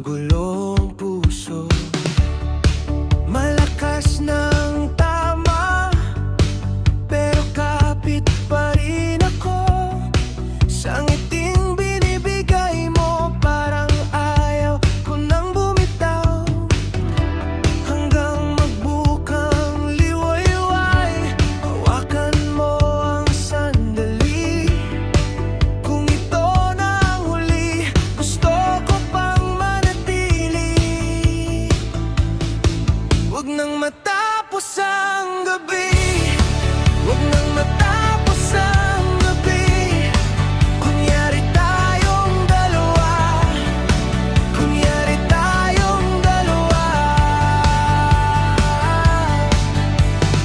magulong puso. Malakas ng tama, pero kapit pa rin ako. Sa ngiting binibigay mo, parang ayaw ko nang bumitaw. Hanggang magbukang liwayway, hawakan mo ang sandali. Kung ito na ang huli, gusto ko pang manatili. Huwag nang matapos ang gabi, huwag nang matapos ang gabi. Kunyari tayong dalawa, kunyari tayong dalawa.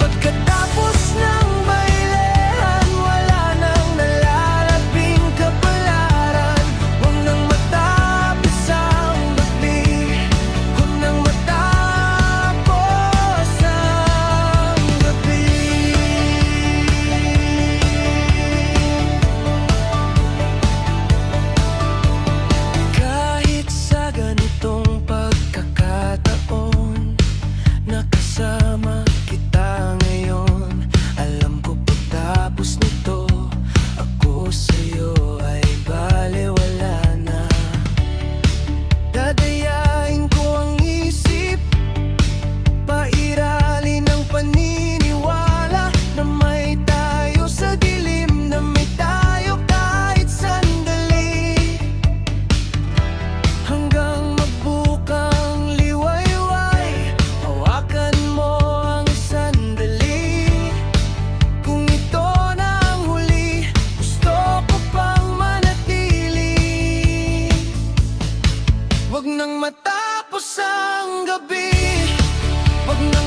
Pagkatapos ng bailehan, wala nang nalalabing kapalaran. Huwag nang matapos ang gabi, huwag nang matapos ang gabi. Kahit sa ganitong pagkakataon, nakasama kita ngayon. Alam ko pagtapos nito, ako sa'yo ay balewala na. Dadayain ko ang isip, pairalin ang paniniwala na may tayo sa dilim, na may tayo kahit sandali. Hanggang magbukang liwayway, hawakan mo ang sandali. Kung ito na ang huli, gusto ko pang manatili. Huwag nang matapos ang gabi, huwag nang